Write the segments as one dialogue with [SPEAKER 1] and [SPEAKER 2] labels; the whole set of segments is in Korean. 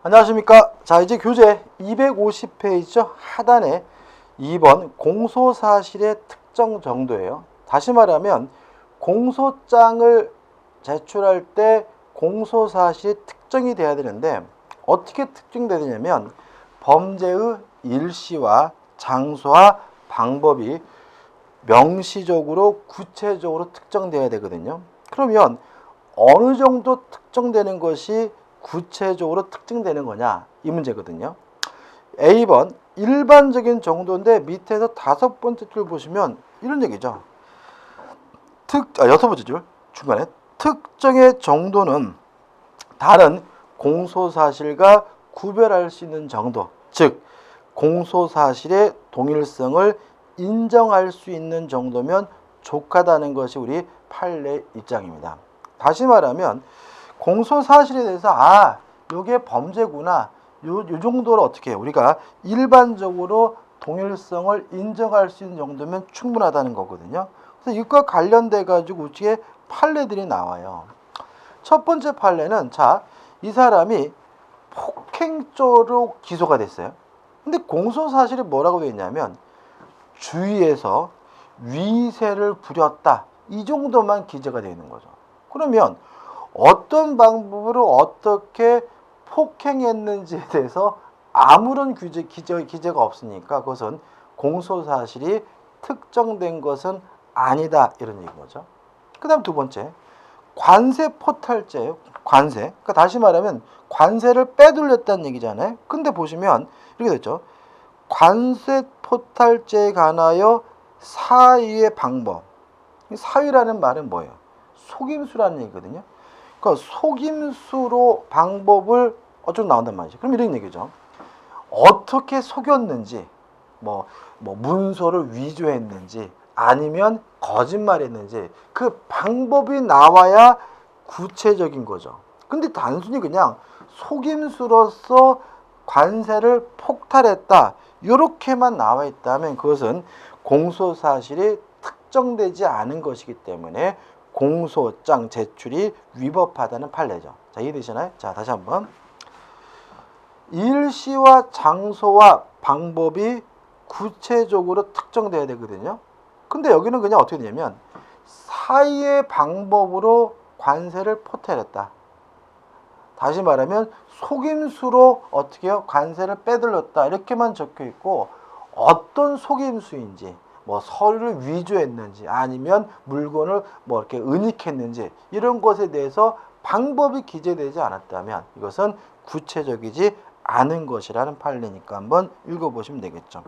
[SPEAKER 1] 안녕하십니까. 자, 이제 교재 250페이지죠. 하단에 2번 공소사실의 특정 정도예요. 다시 말하면 공소장을 제출할 때 공소사실이 특정이 돼야 되는데 어떻게 특정돼야 되냐면 범죄의 일시와 장소와 방법이 명시적으로 구체적으로 특정돼야 되거든요. 그러면 어느 정도 특정되는 것이 구체적으로 특정되는 거냐 이 문제거든요. A번 일반적인 정도인데 밑에서 5번째 줄 보시면 이런 얘기죠. 여섯 번째 줄 중간에 특정의 정도는 다른 공소사실과 구별할 수 있는 정도, 즉 공소사실의 동일성을 인정할 수 있는 정도면 족하다는 것이 우리 판례 입장입니다. 다시 말하면 공소사실에 대해서 요게 범죄구나 요 정도로 어떻게 해요? 우리가 일반적으로 동일성을 인정할 수 있는 정도면 충분하다는 거거든요. 그래서 이것과 관련돼 가지고 우측에 판례들이 나와요. 첫 번째 판례는 이 사람이 폭행죄로 기소가 됐어요. 근데 공소사실이 뭐라고 되어 있냐면 주위에서 위세를 부렸다 이 정도만 기재가 되어 있는 거죠. 그러면 어떤 방법으로 어떻게 폭행했는지에 대해서 아무런 기재가 없으니까 그것은 공소사실이 특정된 것은 아니다 이런 얘기인 거죠. 그 다음 두 번째 관세 포탈죄예요. 관세. 그러니까 다시 말하면 관세를 빼돌렸다는 얘기잖아요. 근데 보시면 이렇게 됐죠. 관세 포탈죄에 관하여 사유의 방법. 사유라는 말은 뭐예요? 속임수라는 얘기거든요. 그러니까 속임수로 방법을 어쩌고 나온단 말이죠. 그럼 이런 얘기죠. 어떻게 속였는지, 문서를 위조했는지, 아니면 거짓말했는지 그 방법이 나와야 구체적인 거죠. 근데 단순히 그냥 속임수로서 관세를 폭탈했다 이렇게만 나와 있다면 그것은 공소사실이 특정되지 않은 것이기 때문에 공소장 제출이 위법하다는 판례죠. 자, 이해되시나요? 자, 다시 한번. 일시와 장소와 방법이 구체적으로 특정돼야 되거든요. 근데 여기는 그냥 어떻게 되냐면 사이의 방법으로 관세를 포탈했다. 다시 말하면 속임수로 어떻게 해요? 관세를 빼돌렸다. 이렇게만 적혀 있고 어떤 속임수인지 서류를 위조했는지 아니면 물건을 이렇게 은닉했는지 이런 것에 대해서 방법이 기재되지 않았다면 이것은 구체적이지 않은 것이라는 판례니까 한번 읽어보시면 되겠죠.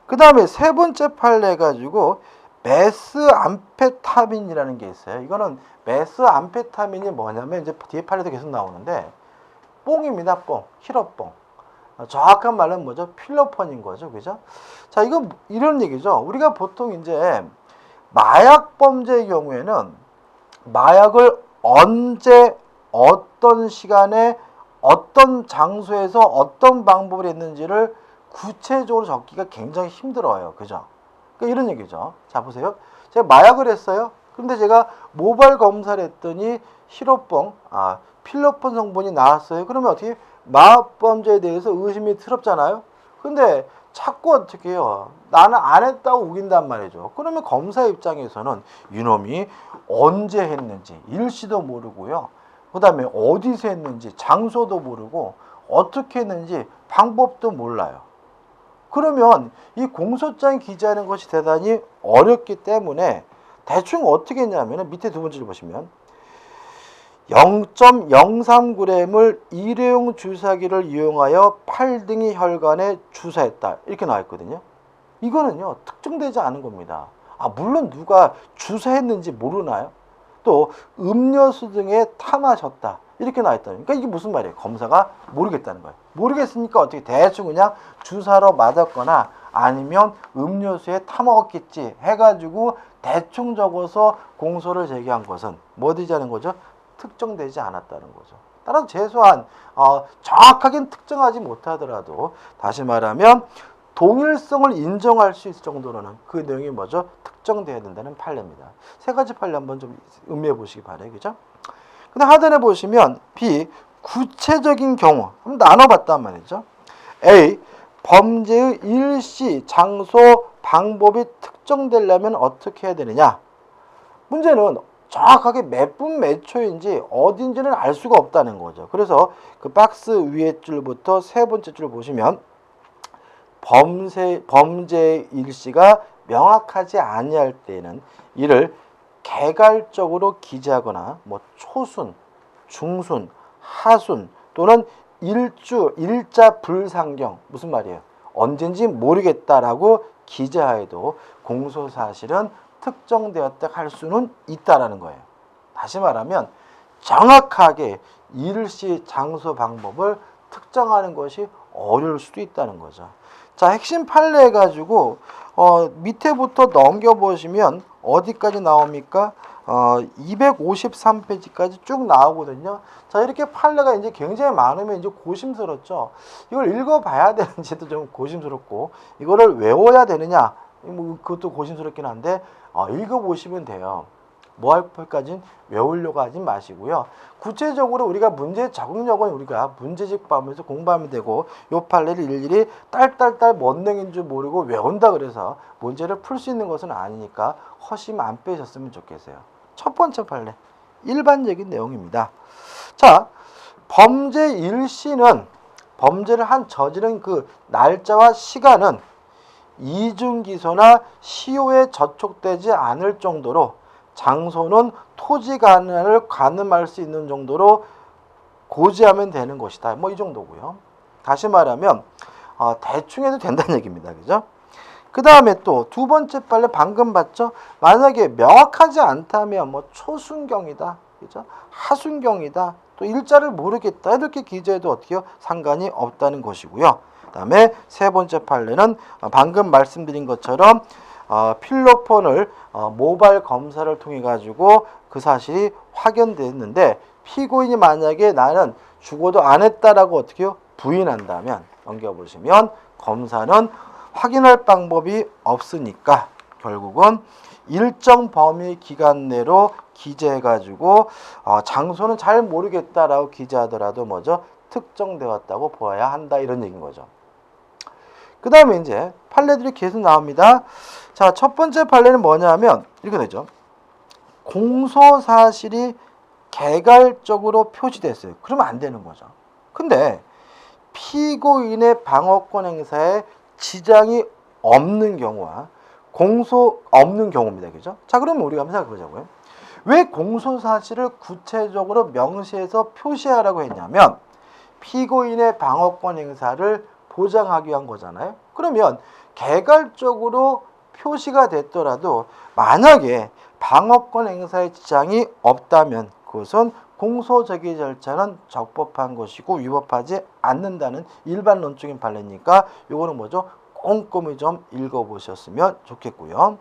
[SPEAKER 1] 그 다음에 세 번째 판례 가지고 메스암페타민이라는 게 있어요. 이거는 메스암페타민이 뭐냐면 이제 뒤에 판례도 계속 나오는데 뽕입니다. 뽕, 히로뽕. 정확한 말은 뭐죠? 필로폰인 거죠. 그죠? 자, 이건 이런 얘기죠. 우리가 보통 이제 마약 범죄의 경우에는 마약을 언제, 어떤 시간에, 어떤 장소에서 어떤 방법을 했는지를 구체적으로 적기가 굉장히 힘들어요. 그죠? 그러니까 이런 얘기죠. 자, 보세요. 제가 마약을 했어요. 근데 제가 모발 검사를 했더니 히로뽕, 필로폰 성분이 나왔어요. 그러면 어떻게 마약범죄에 대해서 의심이 드럽잖아요. 근데 자꾸 어떻게 해요? 나는 안 했다고 우긴단 말이죠. 그러면 검사 입장에서는 이놈이 언제 했는지 일시도 모르고요. 그 다음에 어디서 했는지 장소도 모르고 어떻게 했는지 방법도 몰라요. 그러면 이 공소장 기재하는 것이 대단히 어렵기 때문에 대충 어떻게 했냐면 밑에 두 번째를 보시면 0.03g을 일회용 주사기를 이용하여 팔등이 혈관에 주사했다. 이렇게 나와 있거든요. 이거는요, 특정되지 않은 겁니다. 물론 누가 주사했는지 모르나요? 또 음료수 등에 탐하셨다. 이렇게 나와 있다. 그러니까 이게 무슨 말이에요? 검사가 모르겠다는 거예요. 모르겠으니까 어떻게 대충 그냥 주사로 맞았거나 아니면 음료수에 타먹었겠지 해가지고 대충 적어서 공소를 제기한 것은 뭐 되자는 거죠? 특정되지 않았다는 거죠. 따라서 최소한 정확하게는 특정하지 못하더라도 다시 말하면 동일성을 인정할 수 있을 정도로는 그 내용이 뭐죠? 특정되어야 된다는 판례입니다. 세 가지 판례 한번 좀 음미해 보시기 바라요. 그죠? 근데 하단에 보시면 B 구체적인 경우 한번 나눠봤단 말이죠. A. 범죄의 일시, 장소, 방법이 특정되려면 어떻게 해야 되느냐. 문제는 정확하게 몇 분 몇 초인지 어딘지는 알 수가 없다는 거죠. 그래서 그 박스 위에 줄부터 세 번째 줄 보시면 범죄의 일시가 명확하지 아니할 때에는 이를 개괄적으로 기재하거나 뭐 초순, 중순, 하순 또는 일자 불상경, 무슨 말이에요? 언젠지 모르겠다라고 기재하여도 공소사실은 특정되었다 할 수는 있다라는 거예요. 다시 말하면 정확하게 일시, 장소, 방법을 특정하는 것이 어려울 수도 있다는 거죠. 자, 핵심 판례 해가지고 밑에부터 넘겨보시면 어디까지 나옵니까? 253페이지까지 쭉 나오거든요. 자, 이렇게 판례가 이제 굉장히 많으면 이제 고심스럽죠. 이걸 읽어봐야 되는지도 좀 고심스럽고, 이거를 외워야 되느냐, 뭐 그것도 고심스럽긴 한데, 읽어보시면 돼요. 뭐 할 것까지는 외우려고 하지 마시고요. 구체적으로 우리가 문제 적응력은 우리가 문제집 보면서 공부하면 되고, 요 판례를 일일이 딸딸딸 뭔 내용인 줄 모르고 외운다 그래서 문제를 풀 수 있는 것은 아니니까 허심 안 빼셨으면 좋겠어요. 첫 번째 판례, 일반적인 내용입니다. 자, 범죄 일시는 범죄를 한 저지른 그 날짜와 시간은 이중기소나 시효에 저촉되지 않을 정도로, 장소는 토지 간을 가늠할 수 있는 정도로 고지하면 되는 것이다. 뭐 이 정도고요. 다시 말하면 대충 해도 된다는 얘기입니다. 그죠? 그 다음에 또 두 번째 판례 방금 봤죠? 만약에 명확하지 않다면 뭐 초순경이다, 그죠? 하순경이다, 또 일자를 모르겠다 이렇게 기재해도 어떻게요? 상관이 없다는 것이고요. 그 다음에 세 번째 판례는 방금 말씀드린 것처럼 필로폰을 모바일 검사를 통해 가지고 그 사실이 확인됐는데, 피고인이 만약에 나는 죽어도 안 했다라고 어떻게요? 부인한다면, 넘겨보시면 검사는 확인할 방법이 없으니까 결국은 일정 범위 기간 내로 기재해 가지고 장소는 잘 모르겠다라고 기재하더라도 뭐죠? 특정되었다고 보아야 한다, 이런 얘기인 거죠. 그 다음에 이제 판례들이 계속 나옵니다. 자, 첫 번째 판례는 뭐냐면 이렇게 되죠. 공소사실이 개괄적으로 표시됐어요. 그러면 안 되는 거죠. 근데 피고인의 방어권 행사에 지장이 없는 경우와 공소 없는 경우입니다. 그죠? 자, 그러면 우리가 한번 생각해 보자고요. 왜 공소사실을 구체적으로 명시해서 표시하라고 했냐면 피고인의 방어권 행사를 보장하기 위한 거잖아요. 그러면 개괄적으로 표시가 됐더라도 만약에 방어권 행사에 지장이 없다면 그것은 공소제기 절차는 적법한 것이고 위법하지 않는다는 일반론적인 판례니까 이거는 뭐죠? 꼼꼼히 좀 읽어보셨으면 좋겠고요.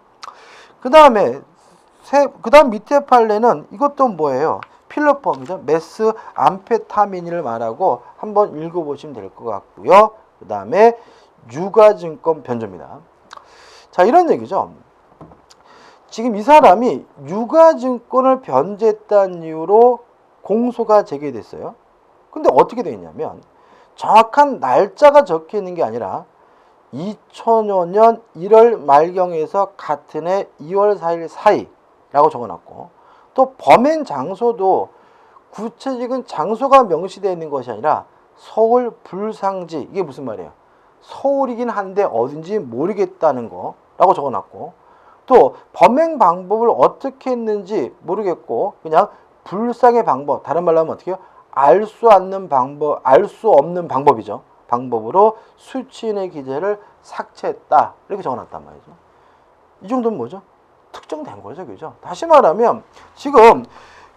[SPEAKER 1] 그 다음 밑에 판례는 이것도 뭐예요? 필로폰이죠. 메스 암페타민을 말하고 한번 읽어보시면 될 것 같고요. 그 다음에 유가증권 변조입니다. 자, 이런 얘기죠. 지금 이 사람이 유가증권을 변제했다는 이유로 공소가 제기됐어요. 근데 어떻게 되어 있냐면 정확한 날짜가 적혀 있는 게 아니라 2005년 1월 말경에서 같은 해 2월 4일 사이라고 적어놨고, 또 범행 장소도 구체적인 장소가 명시되어 있는 것이 아니라 서울 불상지, 이게 무슨 말이에요? 서울이긴 한데 어딘지 모르겠다는 거라고 적어놨고, 또 범행 방법을 어떻게 했는지 모르겠고 그냥 불상의 방법, 다른 말로 하면 어떻게 해요? 알 수 없는 방법이죠. 방법으로 수취인의 기재를 삭제했다, 이렇게 적어놨단 말이죠. 이 정도는 뭐죠? 특정된 거죠. 그죠? 다시 말하면 지금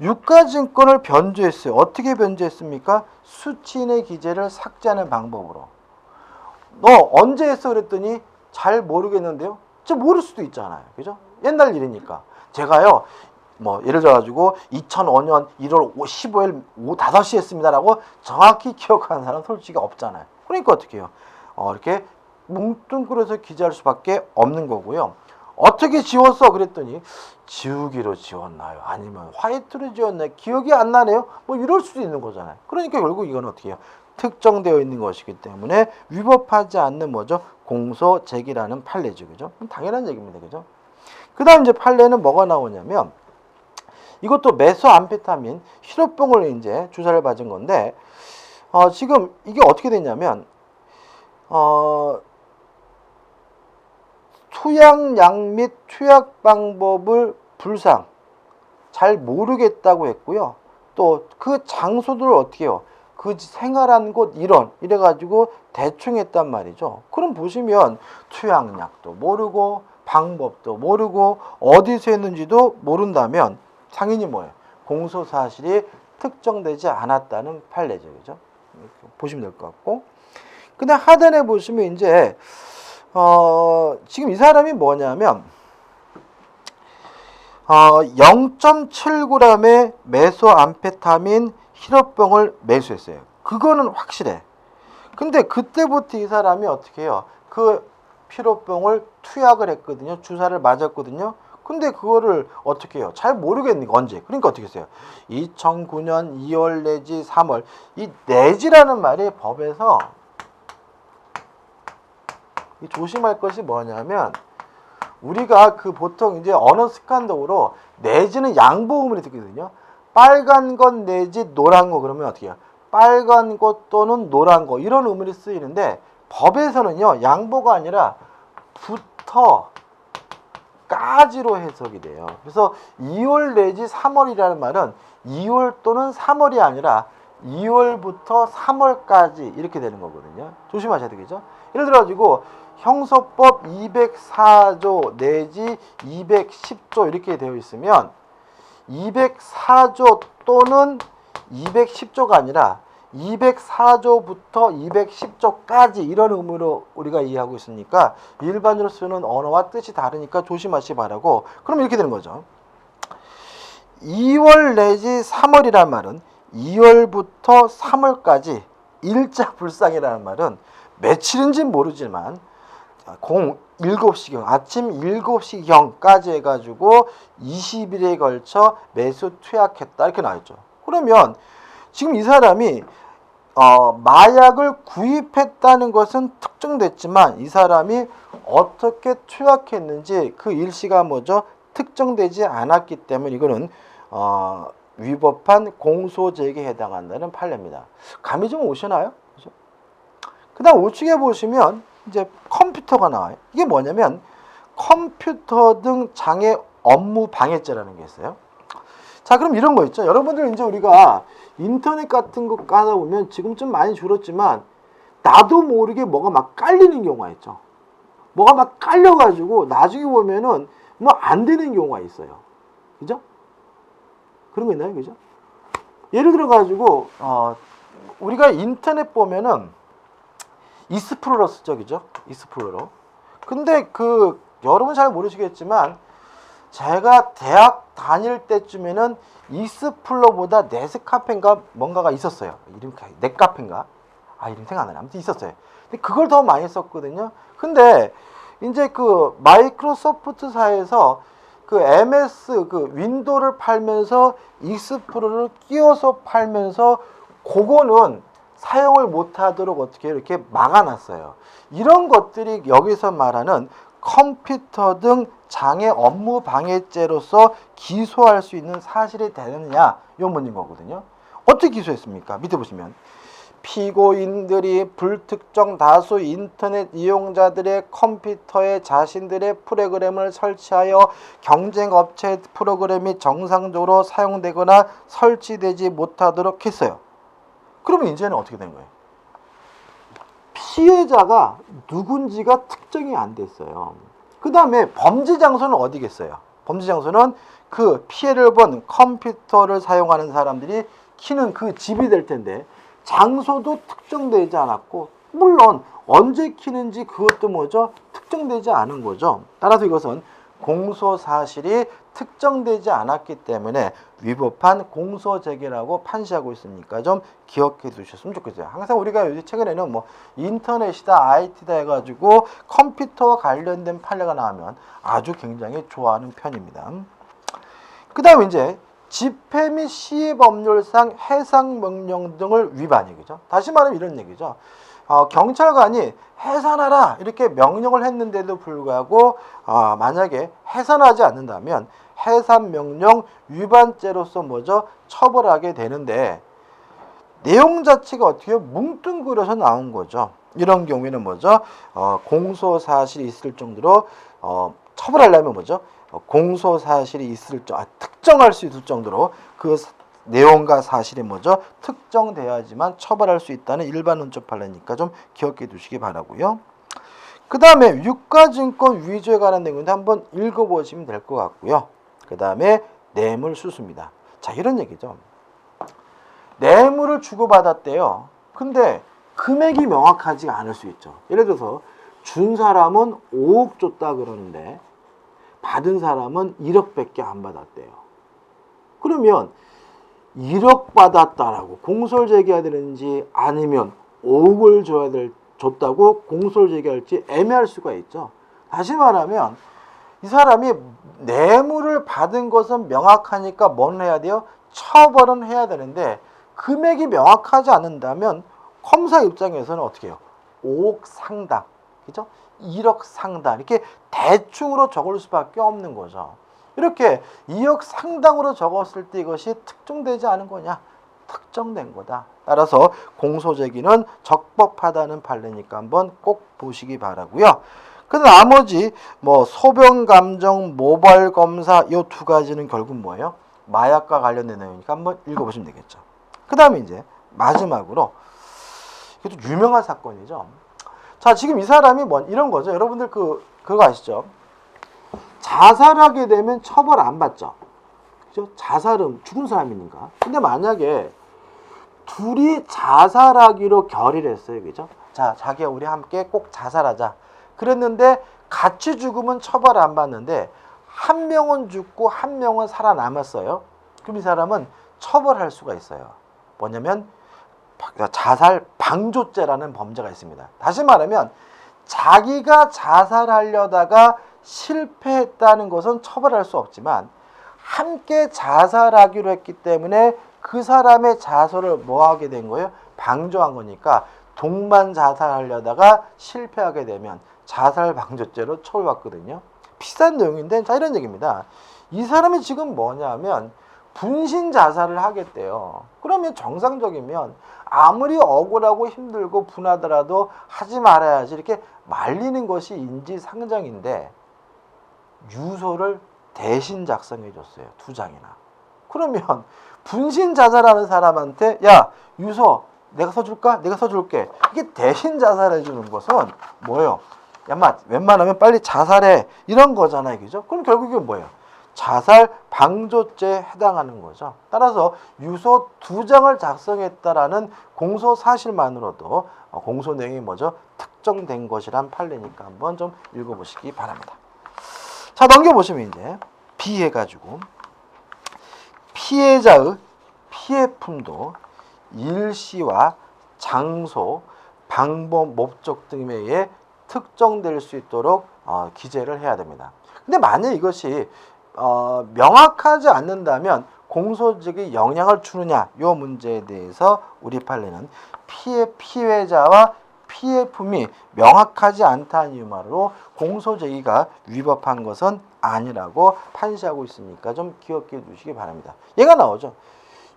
[SPEAKER 1] 유가증권을 변조했어요. 어떻게 변조했습니까? 수취인의 기재를 삭제하는 방법으로. 너 언제 했어? 그랬더니 잘 모르겠는데요. 진짜 모를 수도 있잖아요. 그죠? 옛날 일이니까. 제가요, 뭐 예를 들어가지고 2005년 1월 15일 오후 5시 했습니다라고 정확히 기억하는 사람 솔직히 없잖아요. 그러니까 어떻게 해요? 이렇게 뭉뚱그려서 기재할 수밖에 없는 거고요. 어떻게 지웠어? 그랬더니 지우기로 지웠나요? 아니면 화이트로 지웠나요? 기억이 안 나네요? 뭐 이럴 수도 있는 거잖아요. 그러니까 결국 이건 어떻게 해요? 특정되어 있는 것이기 때문에 위법하지 않는 뭐죠? 공소 제기라는 판례죠. 그죠? 당연한 얘기입니다. 그죠? 그 다음 이제 판례는 뭐가 나오냐면 이것도 메소암페타민 시럽병을 이제 주사를 맞은 건데 지금 이게 어떻게 됐냐면 투약량 및 투약 방법을 불상 잘 모르겠다고 했고요. 또 그 장소들을 어떻게 해요? 그 생활한 곳 이래가지고 대충 했단 말이죠. 그럼 보시면 투약량도 모르고 방법도 모르고 어디서 했는지도 모른다면 당연히 뭐예요? 공소 사실이 특정되지 않았다는 판례죠. 그죠? 보시면 될 것 같고. 근데 하단에 보시면 이제 지금 이 사람이 뭐냐면 0.7g의 메소암페타민 시럽병을 매수했어요. 그거는 확실해. 근데 그때부터 이 사람이 어떻게 해요? 그 피로병을 투약을 했거든요. 주사를 맞았거든요. 근데 그거를 어떻게 해요? 잘 모르겠으니까 언제? 그러니까 어떻게 했어요? 2009년 2월 내지 3월. 이 내지라는 말이 법에서 조심할 것이 뭐냐면 우리가 그 보통 이제 언어 습관적으로 내지는 양보음을 듣거든요. 빨간 것 내지 노란 거 그러면 어떻게 해요? 빨간 것 또는 노란 거 이런 의미로 쓰이는데 법에서는요. 양보가 아니라 부터 까지로 해석이 돼요. 그래서 2월 내지 3월이라는 말은 2월 또는 3월이 아니라 2월부터 3월까지 이렇게 되는 거거든요. 조심하셔야 되겠죠? 예를 들어가지고 형소법 204조 내지 210조 이렇게 되어 있으면 204조 또는 210조가 아니라 204조부터 210조까지 이런 의미로 우리가 이해하고 있으니까 일반적으로 쓰는 언어와 뜻이 다르니까 조심하시 바라고. 그럼 이렇게 되는 거죠. 2월 내지 3월이라는 말은 2월부터 3월까지 일자불상이라는 말은 며칠인지는 모르지만 7시경 아침 7시경까지 해가지고 20일에 걸쳐 매수 투약했다 이렇게 나와있죠. 그러면 지금 이 사람이 마약을 구입했다는 것은 특정됐지만 이 사람이 어떻게 투약했는지 그 일시가 뭐죠? 특정되지 않았기 때문에 이거는 위법한 공소제기에 해당한다는 판례입니다. 감이 좀 오시나요? 그 다음 우측에 보시면 이제 컴퓨터가 나와요. 이게 뭐냐면 컴퓨터 등 장애 업무 방해죄라는 게 있어요. 자, 그럼 이런 거 있죠. 여러분들 이제 우리가 인터넷 같은 거 가다 보면 지금 좀 많이 줄었지만 나도 모르게 뭐가 막 깔리는 경우가 있죠. 뭐가 막 깔려가지고 나중에 보면은 뭐 안 되는 경우가 있어요. 그죠? 그런 거 있나요? 그죠? 예를 들어가지고 우리가 인터넷 보면은 이스플로러 쓰죠. 그죠? 이스플로러. 근데 여러분 잘 모르시겠지만 제가 대학 다닐 때쯤에는 이스플로보다 네스카페인가 뭔가가 있었어요. 이름 넷카페인가? 이름 생각 안 나네. 아무튼 있었어요. 근데 그걸 더 많이 썼거든요. 근데 이제 그 마이크로소프트사에서 그 MS 그 윈도우를 팔면서 익스플로러를 끼워서 팔면서 그거는 사용을 못하도록 어떻게 이렇게 막아놨어요. 이런 것들이 여기서 말하는 컴퓨터 등 장애 업무 방해죄로서 기소할 수 있는 사실이 되느냐 이 문제인 거거든요. 어떻게 기소했습니까? 밑에 보시면 피고인들이 불특정 다수 인터넷 이용자들의 컴퓨터에 자신들의 프로그램을 설치하여 경쟁업체 프로그램이 정상적으로 사용되거나 설치되지 못하도록 했어요. 그러면 이제는 어떻게 된 거예요? 피해자가 누군지가 특정이 안 됐어요. 그 다음에 범죄 장소는 어디겠어요? 범죄 장소는 그 피해를 본 컴퓨터를 사용하는 사람들이 키는 그 집이 될 텐데 장소도 특정되지 않았고 물론 언제 키는지 그것도 뭐죠? 특정되지 않은 거죠. 따라서 이것은 공소 사실이 특정되지 않았기 때문에 위법한 공소제기라고 판시하고 있으니까 좀 기억해 두셨으면 좋겠어요. 항상 우리가 요즘 최근에는 뭐 인터넷이다, IT다 해가지고 컴퓨터와 관련된 판례가 나오면 아주 굉장히 좋아하는 편입니다. 그 다음에 이제 집회 및 시위 법률상 해상 명령 등을 위반이 그죠? 다시 말하면 이런 얘기죠. 경찰관이 해산하라 이렇게 명령을 했는데도 불구하고 만약에 해산하지 않는다면 해산 명령 위반죄로서 뭐죠? 처벌하게 되는데 내용 자체가 어떻게 뭉뚱그려서 나온 거죠. 이런 경우에는 뭐죠? 공소 사실이 있을 정도로 처벌하려면 뭐죠? 공소 사실이 있을 특정할 수 있을 정도로 그 내용과 사실이 뭐죠? 특정돼야지만 처벌할 수 있다는 일반론적 판례니까 좀 기억해 두시기 바라고요. 그 다음에 유가증권 위조에 관한 내용인데 한번 읽어보시면 될 것 같고요. 그 다음에 뇌물수수입니다. 자, 이런 얘기죠. 뇌물을 주고받았대요. 근데 금액이 명확하지 않을 수 있죠. 예를 들어서 준 사람은 5억 줬다 그러는데 받은 사람은 1억밖에 안 받았대요. 그러면 1억 받았다라고 공소를 제기해야 되는지 아니면 5억을 줬다고 공소를 제기할지 애매할 수가 있죠. 다시 말하면 이 사람이 뇌물을 받은 것은 명확하니까 뭐는 해야 돼요? 처벌은 해야 되는데 금액이 명확하지 않는다면 검사 입장에서는 어떻게 해요? 5억 상당, 그죠? 1억 상당 이렇게 대충으로 적을 수밖에 없는 거죠. 이렇게 2억 상당으로 적었을 때 이것이 특정되지 않은 거냐? 특정된 거다. 따라서 공소제기는 적법하다는 판례니까 한번 꼭 보시기 바라고요. 그 나머지 뭐 소변 감정, 모발 검사 이 두 가지는 결국 뭐예요? 마약과 관련된 내용이니까 한번 읽어보시면 되겠죠. 그 다음에 이제 마지막으로 이것도 유명한 사건이죠. 자, 지금 이 사람이 이런 거죠. 여러분들 그거 아시죠? 자살하게 되면 처벌 안 받죠. 그죠? 자살은 죽은 사람이니까. 근데 만약에 둘이 자살하기로 결의를 했어요. 그죠? 자, 자기야 우리 함께 꼭 자살하자. 그랬는데 같이 죽으면 처벌 안 받는데 한 명은 죽고 한 명은 살아남았어요. 그럼 이 사람은 처벌할 수가 있어요. 뭐냐면 자살 방조죄라는 범죄가 있습니다. 다시 말하면 자기가 자살하려다가 실패했다는 것은 처벌할 수 없지만 함께 자살하기로 했기 때문에 그 사람의 자살을 뭐 하게 된 거예요? 방조한 거니까 동반 자살하려다가 실패하게 되면 자살 방조죄로 처벌받거든요. 비싼 내용인데 자 이런 얘기입니다. 이 사람이 지금 뭐냐면 분신 자살을 하겠대요. 그러면 정상적이면 아무리 억울하고 힘들고 분하더라도 하지 말아야지 이렇게 말리는 것이 인지상정인데 유서를 대신 작성해 줬어요. 2장이나. 그러면 분신 자살하는 사람한테 야 유서 내가 써줄까? 내가 써줄게. 이게 대신 자살해 주는 것은 뭐예요? 야마 웬만하면 빨리 자살해 이런 거잖아요. 그죠? 그럼 결국에 뭐예요? 자살 방조죄에 해당하는 거죠. 따라서 유서 2장을 작성했다라는 공소 사실만으로도 공소 내용이 뭐죠? 특정된 것이란 판례니까 한번 좀 읽어보시기 바랍니다. 자, 넘겨보시면 이제 비해가지고 피해자의 피해품도 일시와 장소, 방법, 목적 등에 의해 특정될 수 있도록 기재를 해야 됩니다. 근데 만약 이것이 명확하지 않는다면 공소적인 영향을 주느냐 이 문제에 대해서 우리 판례는 피해자와 피해품이 명확하지 않다는 이유만으로 공소제기가 위법한 것은 아니라고 판시하고 있으니까 좀 기억해 두시기 바랍니다. 얘가 나오죠.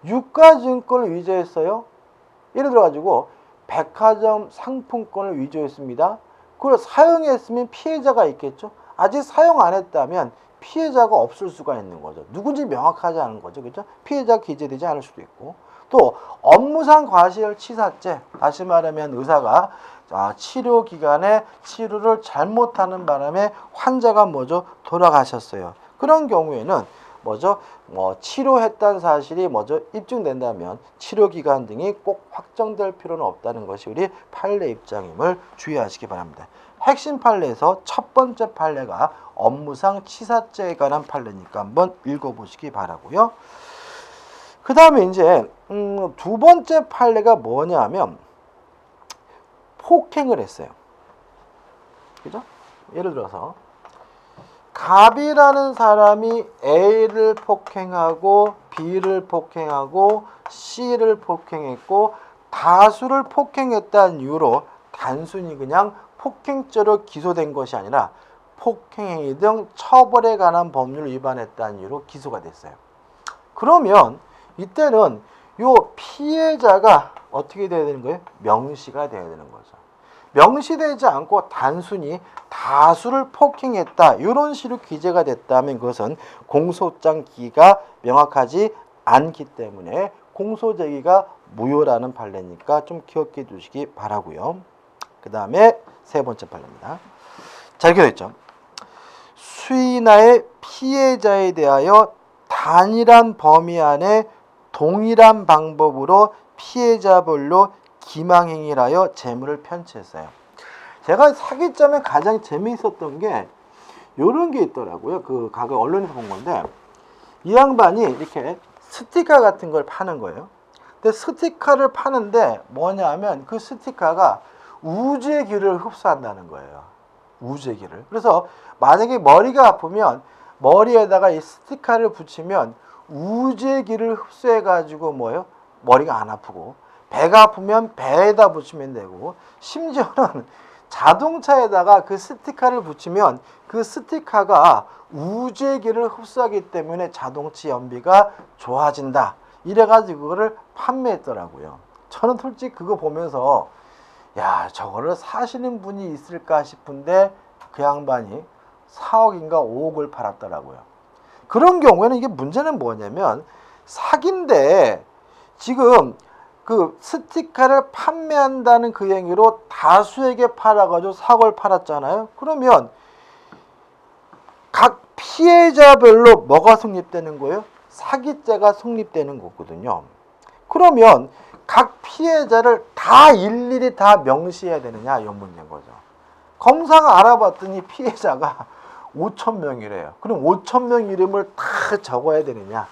[SPEAKER 1] 유가증권을 위조했어요. 예를 들어 가지고 백화점 상품권을 위조했습니다. 그걸 사용했으면 피해자가 있겠죠. 아직 사용 안 했다면 피해자가 없을 수가 있는 거죠. 누군지 명확하지 않은 거죠. 그렇죠? 피해자가 기재되지 않을 수도 있고. 또 업무상 과실치사죄, 다시 말하면 의사가 치료 기간에 치료를 잘못하는 바람에 환자가 뭐죠? 돌아가셨어요. 그런 경우에는 뭐죠? 치료했다는 사실이 뭐죠? 입증된다면 치료 기간 등이 꼭 확정될 필요는 없다는 것이 우리 판례 입장임을 주의하시기 바랍니다. 핵심 판례에서 첫 번째 판례가 업무상 치사죄에 관한 판례니까 한번 읽어보시기 바라고요. 그 다음에 이제 두 번째 판례가 뭐냐면 폭행을 했어요. 그죠? 예를 들어서 갑이라는 사람이 A를 폭행하고 B를 폭행하고 C를 폭행했고 다수를 폭행했다는 이유로 단순히 그냥 폭행죄로 기소된 것이 아니라 폭행행위 등 처벌에 관한 법률을 위반했다는 이유로 기소가 됐어요. 그러면 이때는 요 피해자가 어떻게 돼야 되는 거예요? 명시가 돼야 되는 거죠. 명시되지 않고 단순히 다수를 폭행했다 이런 식으로 기재가 됐다면 그것은 공소장 기기가 명확하지 않기 때문에 공소제기가 무효라는 판례니까 좀 기억해 두시기 바라고요. 그 다음에 세 번째 판례입니다. 자, 이렇게 됐죠. 수인하의 피해자에 대하여 단일한 범위 안에 동일한 방법으로 피해자별로 기망행위를 하여 재물을 편취했어요. 제가 사기점에 가장 재미있었던 게 이런 게 있더라고요. 그 과거 언론에서 본 건데 이 양반이 이렇게 스티커 같은 걸 파는 거예요. 근데 스티커를 파는데 뭐냐면 그 스티커가 우주의 기를 흡수한다는 거예요. 우주의 기를. 그래서 만약에 머리가 아프면 머리에다가 이 스티커를 붙이면 우주의 기를 흡수해 가지고 뭐예요? 머리가 안 아프고 배가 아프면 배에다 붙이면 되고 심지어는 자동차에다가 그 스티커를 붙이면 그 스티커가 우주의 기를 흡수하기 때문에 자동차 연비가 좋아진다. 이래가지고 그거를 판매했더라고요. 저는 솔직히 그거 보면서 야, 저거를 사시는 분이 있을까 싶은데 그 양반이 4억인가 5억을 팔았더라고요. 그런 경우에는 이게 문제는 뭐냐면 사기인데 지금 그 스티커를 판매한다는 그 행위로 다수에게 팔아가지고 4억을 팔았잖아요. 그러면 각 피해자별로 뭐가 성립되는 거예요? 사기죄가 성립되는 거거든요. 그러면 각 피해자를 다 일일이 다 명시해야 되느냐 이런 문제인 거죠. 검사가 알아봤더니 피해자가 5,000명이래요. 그럼 5,000명 이름을 다 적어야 되느냐?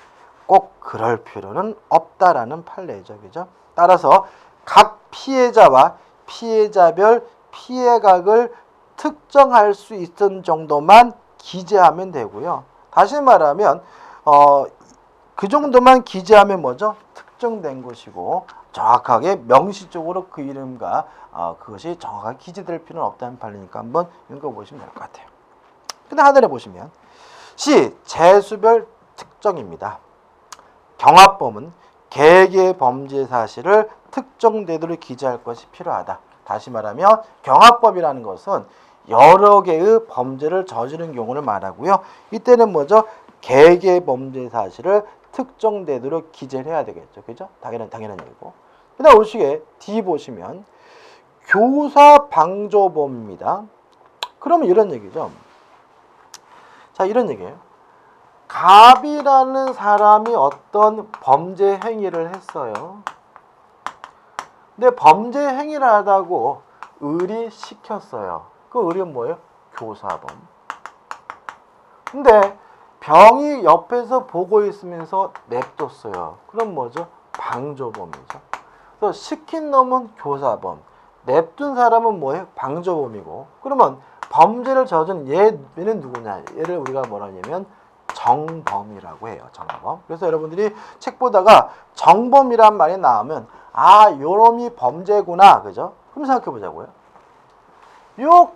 [SPEAKER 1] 꼭 그럴 필요는 없다라는 판례죠. 그죠? 따라서 각 피해자와 피해자별 피해각을 특정할 수 있는 정도만 기재하면 되고요. 다시 말하면 그 정도만 기재하면 뭐죠? 특정된 것이고 정확하게 명시적으로 그 이름과 그것이 정확하게 기재될 필요는 없다는 판례니까 한번 읽어보시면 될 것 같아요. 근데 하단에 보시면 시 재수별 특정입니다. 경합범은 개개의 범죄 사실을 특정되도록 기재할 것이 필요하다. 다시 말하면 경합법이라는 것은 여러 개의 범죄를 저지른 경우를 말하고요. 이때는 뭐죠? 개개의 범죄 사실을 특정되도록 기재를 해야 되겠죠. 그죠? 당연한 얘기고. 그 다음 오시게 D 보시면 교사 방조범입니다. 그러면 이런 얘기죠. 자, 이런 얘기예요. 갑이라는 사람이 어떤 범죄 행위를 했어요. 근데 범죄 행위를 하다고 을이 시켰어요. 그 을은 뭐예요? 교사범. 근데 병이 옆에서 보고 있으면서 냅뒀어요. 그럼 뭐죠? 방조범이죠. 그래서 시킨 놈은 교사범, 냅둔 사람은 뭐예요? 방조범이고. 그러면 범죄를 저지른 얘는 누구냐? 얘를 우리가 뭐라 하냐면 정범이라고 해요. 정범. 그래서 여러분들이 책 보다가 정범이란 말이 나오면 요놈이 범죄구나. 그죠? 그럼 생각해 보자고요. 요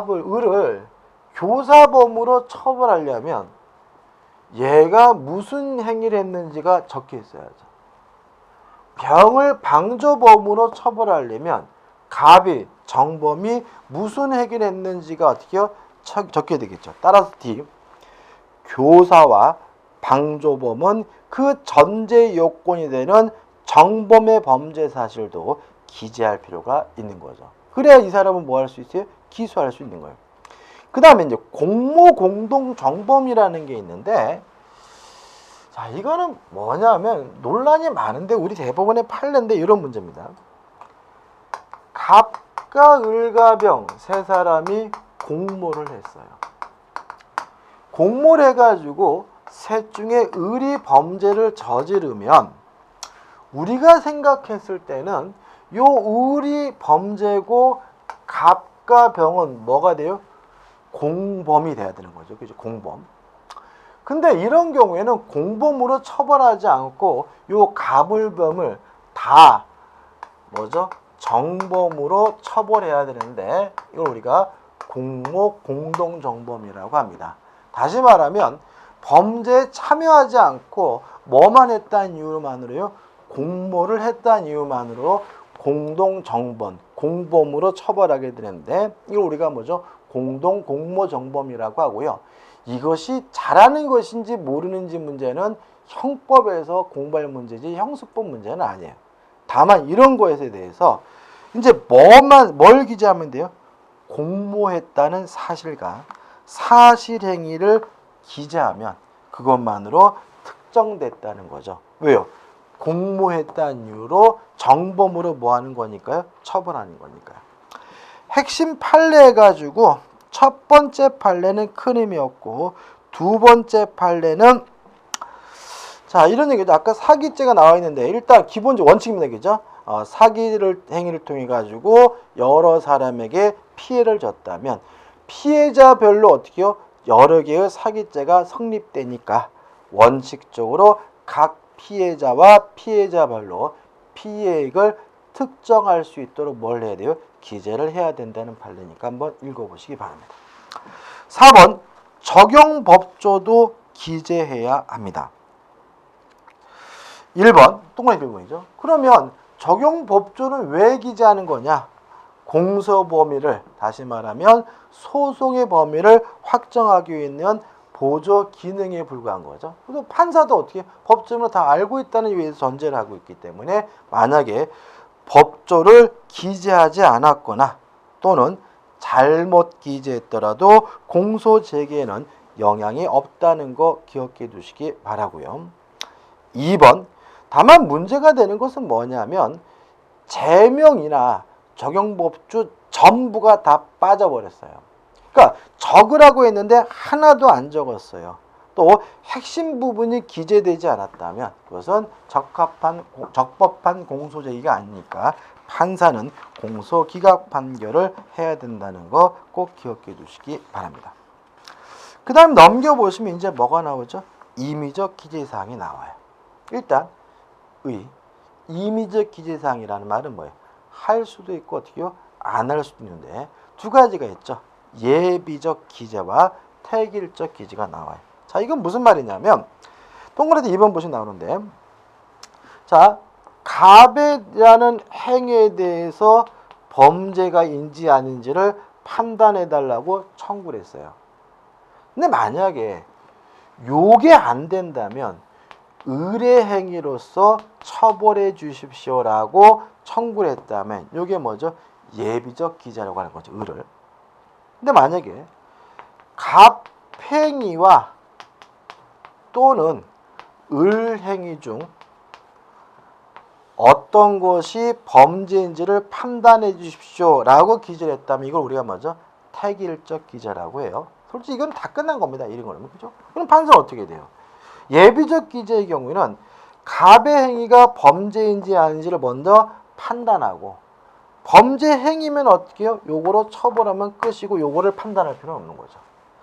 [SPEAKER 1] 을을 교사범으로 처벌하려면 얘가 무슨 행위를 했는지가 적혀 있어야죠. 병을 방조범으로 처벌하려면 갑이 정범이 무슨 행위를 했는지가 어떻게요? 적혀야 되겠죠. 따라서 D 교사와 방조범은 그 전제 요건이 되는 정범의 범죄 사실도 기재할 필요가 있는 거죠. 그래야 이 사람은 뭐 할 수 있어요? 기소할 수 있는 거예요. 그 다음에 이제 공모 공동 정범이라는 게 있는데, 자, 이거는 뭐냐면 논란이 많은데 우리 대법원의 판례인데 이런 문제입니다. 갑 갑과 을과 병 세 사람이 공모를 했어요. 공모를 해가지고 셋 중에 을이 범죄를 저지르면 우리가 생각했을 때는 요 을이 범죄고 갑과 병은 뭐가 돼요? 공범이 돼야 되는 거죠. 그죠? 공범. 근데 이런 경우에는 공범으로 처벌하지 않고 요 갑을범을 다 뭐죠? 정범으로 처벌해야 되는데 이걸 우리가 공모 공동정범이라고 합니다. 다시 말하면 범죄에 참여하지 않고 뭐만 했다는 이유만으로요? 공모를 했다는 이유만으로 공동정범, 공범으로 처벌하게 되는데 이걸 우리가 뭐죠? 공동공모정범이라고 하고요. 이것이 잘하는 것인지 모르는지 문제는 형법에서 공부할 문제지 형수법 문제는 아니에요. 다만 이런 것에 대해서 이제 뭘 기재하면 돼요? 공모했다는 사실과 사실행위를 기재하면 그것만으로 특정됐다는 거죠. 왜요? 공모했다는 이유로 정범으로 뭐 하는 거니까요? 처벌하는 거니까요. 핵심 판례 가지고 첫 번째 판례는 큰 의미 없고 두 번째 판례는 자 이런 얘기죠. 아까 사기죄가 나와 있는데 일단 기본적 원칙입니다. 그죠? 사기를 행위를 통해 가지고 여러 사람에게 피해를 줬다면 피해자별로 어떻게요? 여러 개의 사기죄가 성립되니까 원칙적으로 각 피해자와 피해자별로 피해액을 특정할 수 있도록 뭘 해야 돼요? 기재를 해야 된다는 판례니까 한번 읽어보시기 바랍니다. 4번 적용법조도 기재해야 합니다. 1번 동그라미 부분이죠. 그러면 적용법조는 왜 기재하는 거냐? 공소 범위를 다시 말하면 소송의 범위를 확정하기 위한 보조 기능에 불과한 거죠. 그래서 판사도 어떻게 법조문을 다 알고 있다는 이유에서 전제를 하고 있기 때문에 만약에 법조를 기재하지 않았거나 또는 잘못 기재했더라도 공소 제기에는 영향이 없다는 거 기억해 두시기 바라고요. 2번 다만 문제가 되는 것은 뭐냐면 제명이나 적용법조 전부가 다 빠져버렸어요. 그러니까 적으라고 했는데 하나도 안 적었어요. 또 핵심 부분이 기재되지 않았다면 그것은 적법한 공소제기가 아니니까 판사는 공소 기각 판결을 해야 된다는 거 꼭 기억해 두시기 바랍니다. 그 다음 넘겨보시면 이제 뭐가 나오죠? 임의적 기재사항이 나와요. 일단 임의적 기재사항이라는 말은 뭐예요? 할 수도 있고 어떻게요? 안 할 수도 있는데 두 가지가 있죠. 예비적 기재와 태길적 기재가 나와요. 자, 이건 무슨 말이냐면 동그라미 2번 보시면 나오는데 자, 갑이라는 행위에 대해서 범죄가 인지 아닌지를 판단해 달라고 청구를 했어요. 근데 만약에 요게 안 된다면 의뢰 행위로서 처벌해 주십시오라고 청구를 했다면 요게 뭐죠? 예비적 기재라고 하는 거죠. 을을. 근데 만약에 갑행위와 또는 을행위 중 어떤 것이 범죄인지를 판단해 주십시오 라고 기재를 했다면 이걸 우리가 뭐죠? 태길적 기재라고 해요. 솔직히 이건 다 끝난 겁니다. 이런 거는. 그죠? 그럼 판사는 어떻게 돼요? 예비적 기재의 경우에는 갑의 행위가 범죄인지 아닌지를 먼저 판단하고 범죄 행위면 어떻게 해요? 요거로 처벌하면 끝이고 요거를 판단할 필요는 없는 거죠.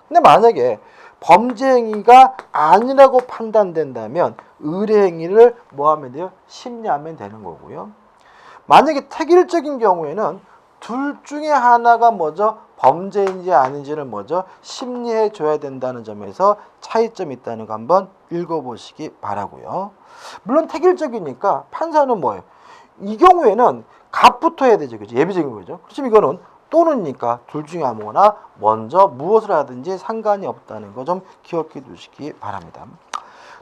[SPEAKER 1] 근데 만약에 범죄 행위가 아니라고 판단된다면 의뢰 행위를 뭐 하면 돼요? 심리하면 되는 거고요. 만약에 태길적인 경우에는 둘 중에 하나가 뭐죠? 범죄인지 아닌지를 뭐죠? 심리해 줘야 된다는 점에서 차이점이 있다는 거 한번 읽어보시기 바라고요. 물론 태길적이니까 판사는 뭐예요? 이 경우에는 갑부터 해야 되죠. 그죠? 예비적인 거죠. 그렇지만 이거는 또는니까 둘 중에 아무거나 먼저 무엇을 하든지 상관이 없다는 거 좀 기억해 두시기 바랍니다.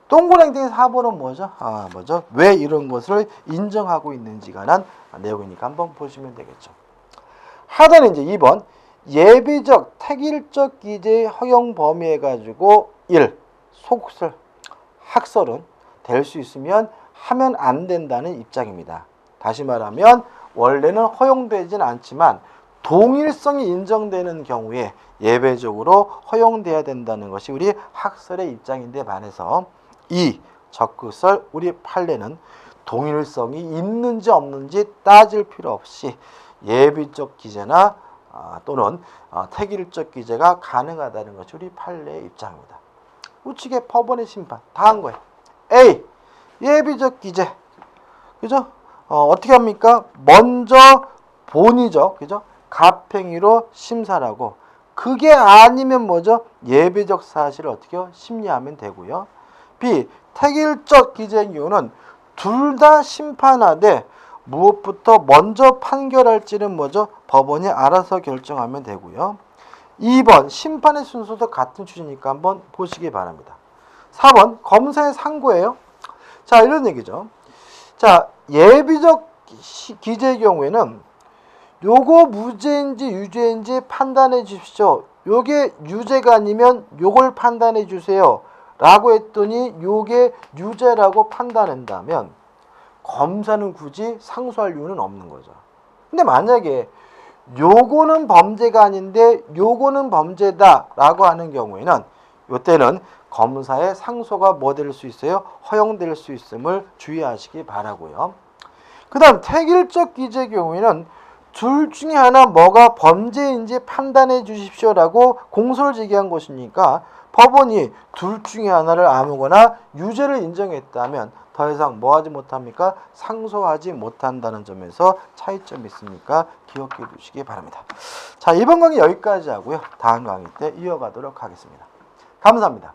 [SPEAKER 1] 동그랑땡이 4번은 뭐죠? 뭐죠? 왜 이런 것을 인정하고 있는지가 관한 내용이니까 한번 보시면 되겠죠. 하단에 이제 2번 예비적 태길적 기재의 허용 범위해 가지고 1. 속설, 학설은 될 수 있으면 하면 안 된다는 입장입니다. 다시 말하면 원래는 허용되진 않지만 동일성이 인정되는 경우에 예외적으로 허용돼야 된다는 것이 우리 학설의 입장인데 반해서 이 적극설 우리 판례는 동일성이 있는지 없는지 따질 필요 없이 예비적 기재나 또는 택일적 기재가 가능하다는 것이 우리 판례의 입장입니다. 우측에 법원의 심판 다 한 거예요. A. 예비적 기재. 그죠? 어떻게 합니까? 먼저 본의적, 그죠? 갑행위로 심사를 하고, 그게 아니면 뭐죠? 예비적 사실을 어떻게 심리하면 되고요. B. 택일적 기재의 경우는 둘 다 심판하되 무엇부터 먼저 판결할지는 뭐죠? 법원이 알아서 결정하면 되고요. 2번 심판의 순서도 같은 취지니까 한번 보시기 바랍니다. 4번 검사의 상고예요. 자, 이런 얘기죠. 자, 예비적 기재의 경우에는 요거 무죄인지 유죄인지 판단해 주십시오. 요게 유죄가 아니면 요걸 판단해 주세요. 라고 했더니 요게 유죄라고 판단한다면 검사는 굳이 상소할 이유는 없는 거죠. 근데 만약에 요거는 범죄가 아닌데 요거는 범죄다 라고 하는 경우에는 요때는 검사의 상소가 뭐 될 수 있어요? 허용될 수 있음을 주의하시기 바라고요. 그 다음 택일적 기재의 경우에는 둘 중에 하나 뭐가 범죄인지 판단해 주십시오라고 공소를 제기한 것이니까 법원이 둘 중에 하나를 아무거나 유죄를 인정했다면 더 이상 뭐 하지 못합니까? 상소하지 못한다는 점에서 차이점이 있으니까 기억해 두시기 바랍니다. 자, 이번 강의 여기까지 하고요. 다음 강의 때 이어가도록 하겠습니다. 감사합니다.